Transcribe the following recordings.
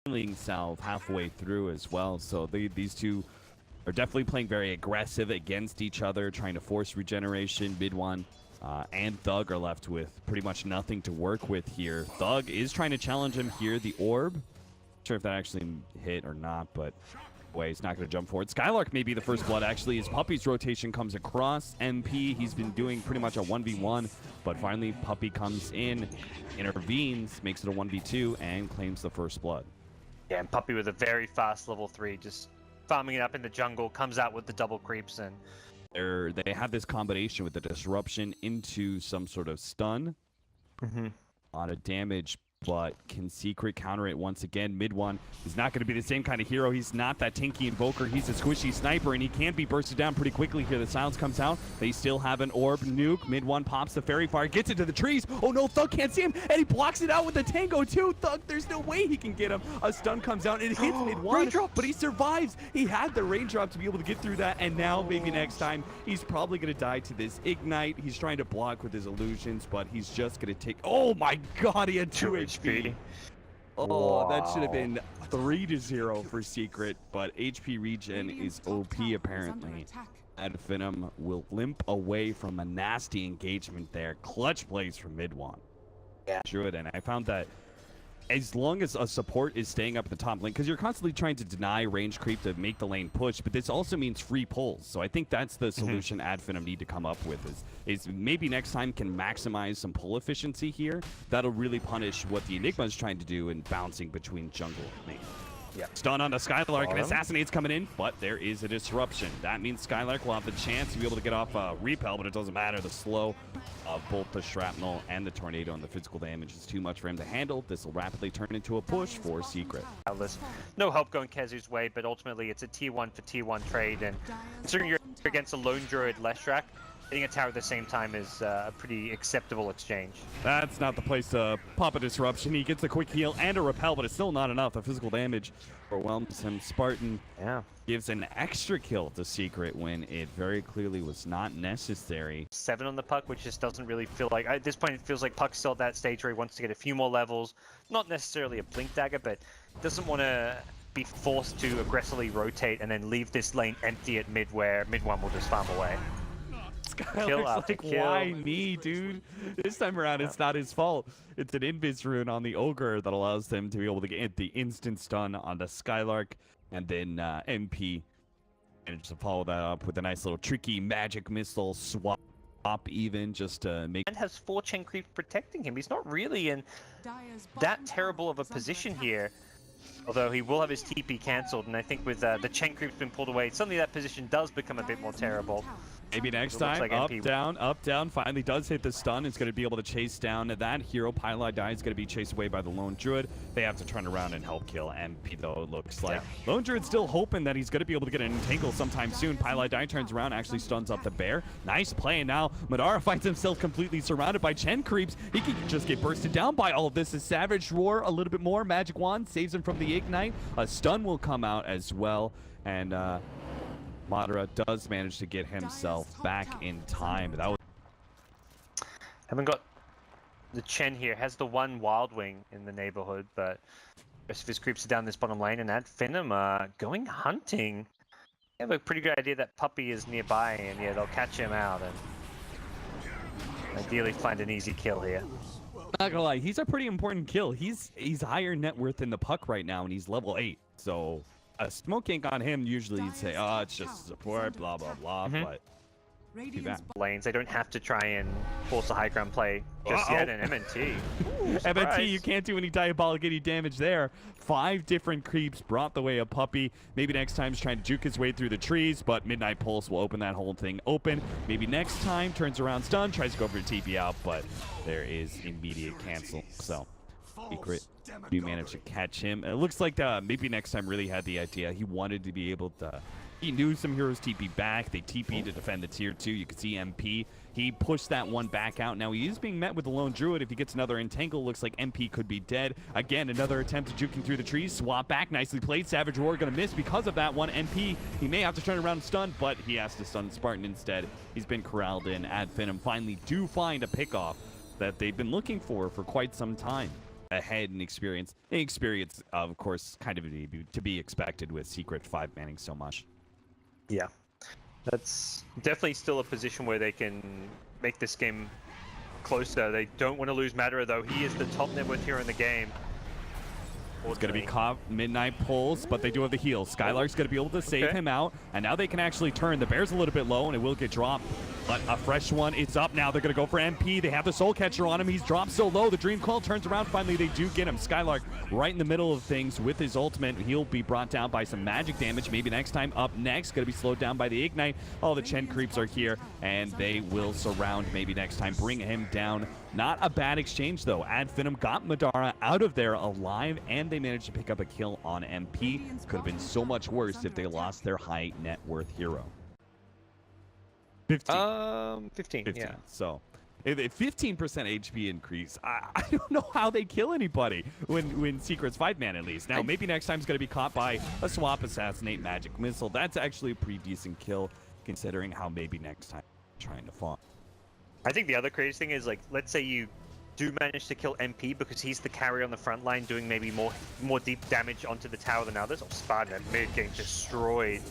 healing salve halfway through as well. So these two are definitely playing very aggressive against each other, trying to force regeneration. MidOne and Thug are left with pretty much nothing to work with here. Thug is trying to challenge him here. The orb, not sure if that actually hit or not, but boy, he's not going to jump forward. SkyLark may be the first blood, actually, as Puppey's rotation comes across. MP, he's been doing pretty much a 1v1, but finally Puppey comes in, intervenes, makes it a 1v2, and claims the first blood. Yeah, and Puppey with a very fast level 3, just farming it up in the jungle, comes out with the double creeps, and they have this combination with the disruption into some sort of stun. A lot of damage, but can Secret counter it once again? MidOne is not going to be the same kind of hero. He's not that tanky invoker. He's a squishy sniper, and he can be bursted down pretty quickly here. The silence comes out. They still have an orb nuke. MidOne pops the fairy fire, gets into the trees. Oh no, Thug can't see him, and he blocks it out with the tango too. Thug, there's no way he can get him. A stun comes out, and it hits MidOne, but he survives. He had the raindrop to be able to get through that, and now maybe next time he's probably going to die to this ignite. He's trying to block with his illusions, but he's just going to take... Oh my god, he had 2 HP. Oh, wow. That should have been 3-0 for Secret, but HP regen is OP apparently. And Finem will limp away from a nasty engagement there. Clutch plays from MidOne. Yeah. Should, and I found that as long as a support is staying up at the top lane, because you're constantly trying to deny range creep to make the lane push, but this also means free pulls. So I think that's the solution Finem need to come up with is maybe next time can maximize some pull efficiency here. That'll really punish what the Enigma is trying to do in bouncing between jungle and lane. Yeah. Stun on the SkyLark, and Assassinate's coming in, but there is a disruption. That means SkyLark will have the chance to be able to get off repel, but it doesn't matter. The slow of both the shrapnel and the tornado and the physical damage is too much for him to handle. This will rapidly turn into a push for Secret. No help going KheZu's way, but ultimately it's a T1 for T1 trade, and considering you're against a lone druid Leshrac, hitting a tower at the same time is a pretty acceptable exchange. That's not the place to pop a disruption. He gets a quick heal and a repel, but it's still not enough. The physical damage overwhelms him. Spartan gives an extra kill to Secret when it very clearly was not necessary. 7 on the Puck, which just doesn't really feel like... At this point, it feels like Puck's still at that stage where he wants to get a few more levels. Not necessarily a Blink Dagger, but doesn't want to be forced to aggressively rotate and then leave this lane empty at mid, where MidOne will just farm away. SkyLark's like, why me, dude? This time around, it's not his fault. It's an invis rune on the Ogre that allows them to be able to get the instant stun on the SkyLark, and then MP managed to follow that up with a nice little tricky magic missile swap even, just to make... And has 4 chain creeps protecting him. He's not really in that terrible of a position here. Although he will have his TP cancelled, and I think with the chain creeps been pulled away, suddenly that position does become a bit more terrible. Maybe next time, like up, down, finally does hit the stun. It's going to be able to chase down that hero. Pieliedie is going to be chased away by the Lone Druid. They have to turn around and help kill MP, though, it looks like. Lone Druid's still hoping that he's going to be able to get an entangle sometime soon. Pieliedie turns around, actually stuns up the bear. Nice play, and now Madara finds himself completely surrounded by Chen creeps. He can just get bursted down by all of this. A Savage Roar a little bit more. Magic Wand saves him from the Ignite. A stun will come out as well, and Madara does manage to get himself back in time. That was... Haven't got the Chen here. Has the one Wild Wing in the neighborhood, but the rest of his creeps are down this bottom lane, and Finem going hunting. They have a pretty good idea that Puppey is nearby, and yeah, they'll catch him out and ideally find an easy kill here. Not gonna lie, he's a pretty important kill. He's higher net worth than the Puck right now, and he's level 8. So a smoke ink on him, usually you'd say, oh, it's just support, blah, blah, blah, but too bad. Lanes, they don't have to try and force a high ground play just yet, and MNT. MNT, you can't do any diabolic damage there. 5 different creeps brought the way of Puppey. Maybe next time he's trying to juke his way through the trees, but Midnight Pulse will open that whole thing open. Maybe next time, turns around stun, tries to go for a TP out, but there is immediate cancel. So Secret do manage to catch him. It looks like maybe next time really had the idea. He wanted to be able to... He knew some heroes TP back. They TP to defend the tier 2. You can see MP. He pushed that one back out. Now he is being met with the Lone Druid. If he gets another entangle, looks like MP could be dead. Again, another attempt at juking through the trees. Swap back. Nicely played. Savage Roar going to miss because of that one. MP, he may have to turn around and stun, but he has to stun Spartan instead. He's been corralled in. Finem finally do find a pickoff that they've been looking for quite some time. ahead in experience. Experience, of course, kind of to be expected with Secret 5-manning so much. Yeah, that's definitely still a position where they can make this game closer. They don't want to lose Madara, though. He is the top net worth hero in the game. It's going to be caught midnight pulls, but they do have the heal. SkyLark's going to be able to save him out, and now they can actually turn. The bear's a little bit low, and it will get dropped, but a fresh one is up now. They're going to go for MP. They have the Soul Catcher on him. He's dropped so low. The Dream Coil turns around. Finally, they do get him. SkyLark right in the middle of things with his ultimate. He'll be brought down by some magic damage. Maybe next time. Up next, going to be slowed down by the Ignite. All the Chen creeps are here, and they will surround maybe next time. Bring him down. Not a bad exchange, though. Finem got Madara out of there alive, and they managed to pick up a kill on MP. Could have been so much worse if they lost their high net worth hero. 15. 15, yeah. So, if 15% HP increase, I don't know how they kill anybody when Secret's 5-man at least. Now, maybe next time's going to be caught by a swap, assassinate, magic missile. That's actually a pretty decent kill, considering how maybe next time trying to farm. I think the other crazy thing is, like, let's say you do manage to kill MP because he's the carry on the front line, doing maybe more deep damage onto the tower than others. Spartan at mid getting destroyed.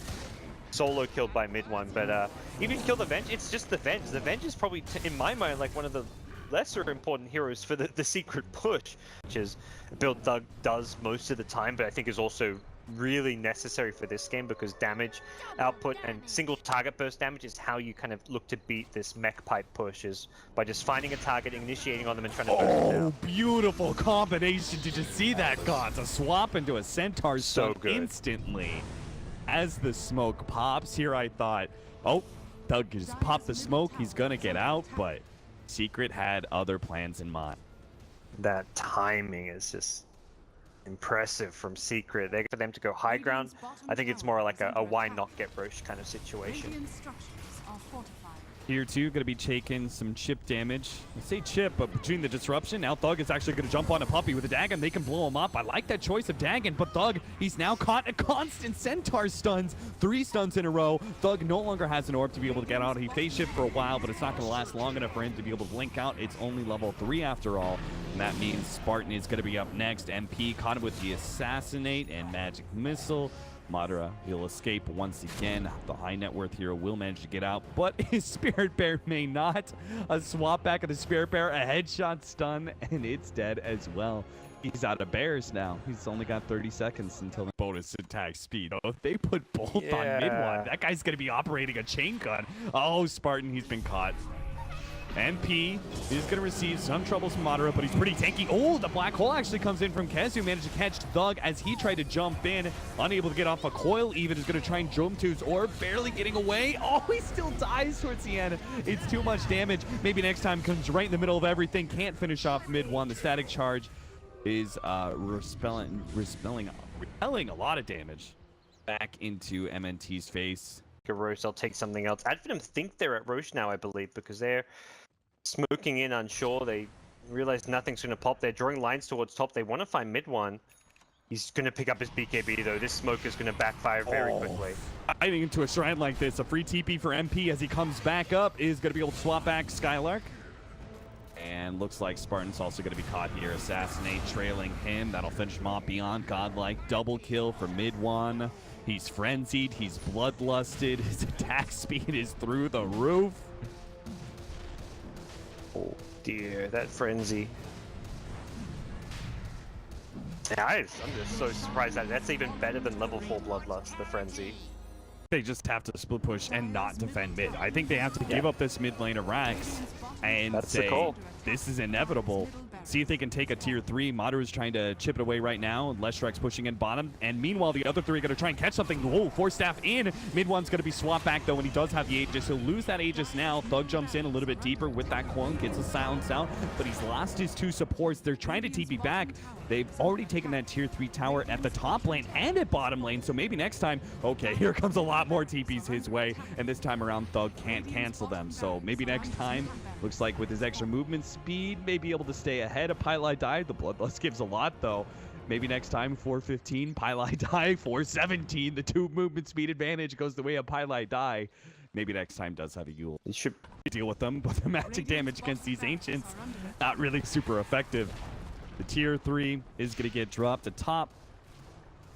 Solo killed by MidOne, but even kill the Venge, it's just the Venge. The Venge is probably, in my mind, like one of the lesser important heroes for the Secret push, which is a build Doug does most of the time, but I think is also really necessary for this game because damage output and single target burst damage is how you kind of look to beat this mech pipe push, is by just finding a target, initiating on them, and trying to burst them down. Beautiful combination. Did you see that, Gods? A swap into a Centaur so good instantly. As the smoke pops here, I thought, oh, Doug just popped the smoke, he's gonna get out, but Secret had other plans in mind. That timing is just impressive from Secret. For them to go high ground, I think it's more like a why not get Roche kind of situation. Here too, going to be taking some chip damage. I say chip, but between the disruption, now Thug is actually going to jump on a Puppey with a Dagon. They can blow him up. I like that choice of Dagon, but Thug, he's now caught a constant Centaur stuns. 3 stuns in a row. Thug no longer has an orb to be able to get out. He phase shift for a while, but it's not going to last long enough for him to be able to blink out. It's only level 3 after all, and that means Spartan is going to be up next. MP caught him with the Assassinate and Magic Missile. Madara, he'll escape once again. The high net worth hero will manage to get out, but his Spirit Bear may not. A swap back of the Spirit Bear, a headshot stun, and it's dead as well. He's out of bears now. He's only got 30 seconds until the bonus attack speed. Oh, if they put both on MidOne, that guy's going to be operating a chain gun. Oh, Spartan, he's been caught. MP is going to receive some troubles from Madara, but he's pretty tanky. Oh, the black hole actually comes in from KheZu. Managed to catch Thug as he tried to jump in. Unable to get off a coil even. Is going to try and jump to his orb. Barely getting away. Oh, he still dies towards the end. It's too much damage. Maybe next time comes right in the middle of everything. Can't finish off MidOne. The static charge is repelling a lot of damage back into MNT's face. Roche, I'll take something else. Finem think they're at Roche now, I believe, because they're smoking in unsure. They realize nothing's going to pop. They're drawing lines towards top. They want to find MidOne. He's going to pick up his BKB, though. This smoke is going to backfire very quickly. I think into a shrine like this, a free TP for MP as he comes back up is going to be able to swap back SkyLark. And looks like Spartan's also going to be caught here. Assassinate trailing him. That'll finish him off beyond godlike. Double kill for MidOne. He's frenzied. He's bloodlusted. His attack speed is through the roof. Oh dear, that frenzy. Yeah, I'm just so surprised that that's even better than level 4 Bloodlust, the frenzy. They just have to split push and not defend mid. I think they have to give up this mid lane of Rax and say, this is inevitable. See if they can take a tier 3. Madara's trying to chip it away right now. Leshrek's pushing in bottom. And meanwhile, the other 3 are going to try and catch something. Whoa, Force Staff in. MidOne's going to be swapped back, though, and he does have the Aegis. He'll lose that Aegis now. Thug jumps in a little bit deeper with that coil, gets a silence out, but he's lost his 2 supports. They're trying to TP back. They've already taken that tier 3 tower at the top lane and at bottom lane, so maybe next time, okay, here comes a lot more TPs his way, and this time around, Thug can't cancel them. So maybe next time, looks like with his extra movement speed, may be able to stay ahead of pieliedie. The Bloodlust gives a lot, though. Maybe next time, 415, pieliedie, 417. The 2 movement speed advantage goes the way of pieliedie. Maybe next time does have a Yule. He should deal with them, but the magic damage against these Ancients, not really super effective. The tier 3 is going to get dropped atop.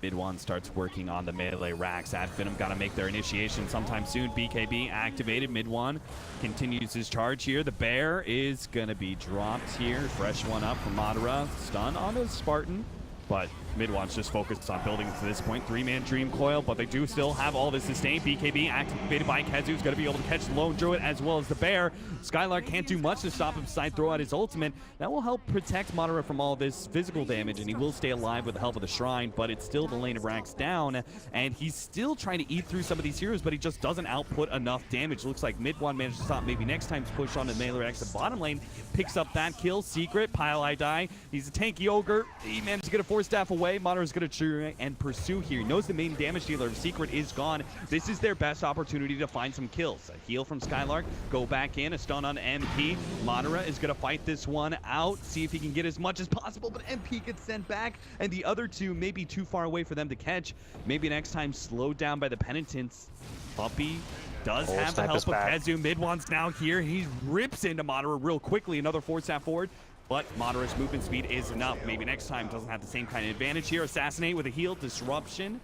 MidOne starts working on the melee racks. Finem got to make their initiation sometime soon. BKB activated. MidOne continues his charge here. The bear is going to be dropped here. Fresh one up from Madara. Stun on the Spartan. But MidOne's just focused on building to this point. 3-man Dream Coil, but they do still have all this sustain. BKB activated by KheZu. He's going to be able to catch the Lone Druid as well as the Bear. SkyLark can't do much to stop him. Side throw out his ultimate. That will help protect Madara from all this physical damage, and he will stay alive with the help of the Shrine, but it's still the lane of racks down, and he's still trying to eat through some of these heroes, but he just doesn't output enough damage. Looks like MidOne managed to stop maybe next time's push on the melee racks. The bottom lane picks up that kill. Secret, pieliedie. He's a tanky ogre. He managed to get a 4-staff away. Madara's going to try and pursue here. He knows the main damage dealer of Secret is gone. This is their best opportunity to find some kills. A heal from SkyLark, go back in, a stun on MP. Madara is going to fight this one out, see if he can get as much as possible, but MP gets sent back, and the other two may be too far away for them to catch. Maybe next time slowed down by the penitents. Puppey does have the help of KheZu. MidOne's now here. He rips into Madara real quickly. Another 4-staff forward. But Madara's movement speed is enough. Maybe next time doesn't have the same kind of advantage here. Assassinate with a heal. Disruption.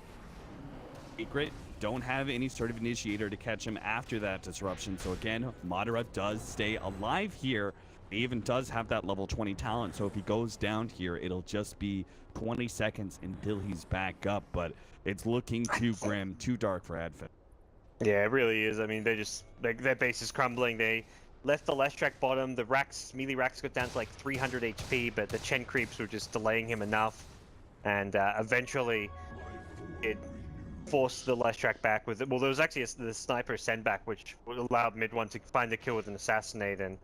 Secret don't have any sort of initiator to catch him after that disruption. So again, Madara does stay alive here. He even does have that level 20 talent. So if he goes down here, it'll just be 20 seconds until he's back up. But it's looking too grim, too dark for Advent. Yeah, it really is. I mean, their base is crumbling. They left the last track bottom. The racks, melee racks got down to like 300 HP, but the Chen creeps were just delaying him enough. And eventually, it forced the last track back with it. Well, there was actually the sniper send back, which allowed MidOne to find the kill with an assassinate. And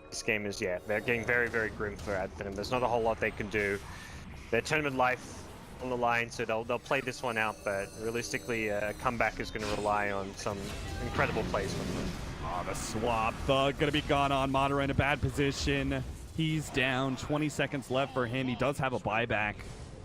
this game is, yeah, they're getting very, very grim for Advent. There's not a whole lot they can do. Their tournament life on the line, so they'll play this one out, but realistically, a comeback is going to rely on some incredible plays from them. Oh, the swap. Thug going to be gone on. Madara in a bad position. He's down. 20 seconds left for him. He does have a buyback.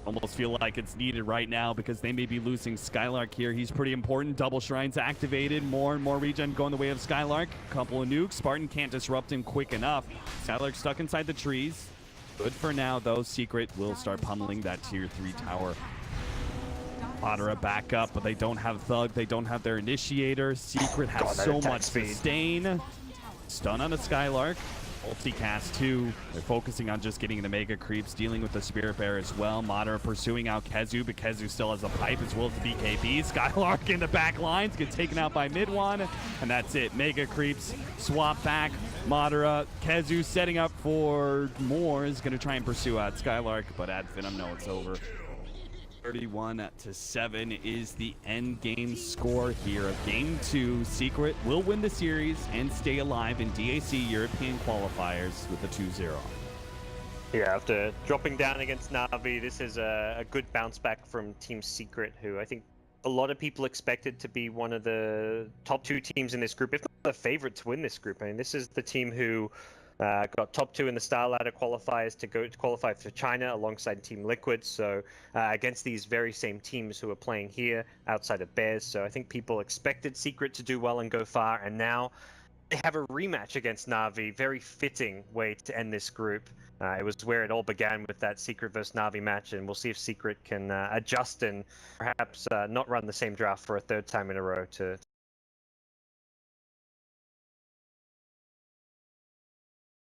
Almost feel like it's needed right now because they may be losing SkyLark here. He's pretty important. Double Shrines activated. More and more regen going the way of SkyLark. Couple of nukes. Spartan can't disrupt him quick enough. SkyLark stuck inside the trees. Good for now, though. Secret will start pummeling that tier 3 tower. Madara back up, but they don't have Thug. They don't have their initiator. Secret has so much sustain. Stun on the SkyLark. Multicast 2. They're focusing on just getting the mega creeps, dealing with the Spirit Bear as well. Madara pursuing out KheZu, but KheZu still has a pipe as well as the BKB. SkyLark in the back lines, get taken out by MidOne, and that's it. Mega creeps, swap back. Madara, KheZu setting up for more, is going to try and pursue out SkyLark, but Finem know it's over. 31-7 is the end game score here of Game 2. Secret will win the series and stay alive in DAC European qualifiers with a 2-0. Yeah, after dropping down against Na'Vi, this is a good bounce back from Team Secret, who I think a lot of people expected to be one of the top 2 teams in this group, if not the favorite to win this group. I mean, this is the team who got top 2 in the Star Ladder qualifiers to go to qualify for China alongside Team Liquid. So against these very same teams who are playing here outside of Bears. So I think people expected Secret to do well and go far. And now they have a rematch against Na'Vi. Very fitting way to end this group. It was where it all began with that Secret versus Na'Vi match. And we'll see if Secret can adjust and perhaps not run the same draft for a 3rd time in a row to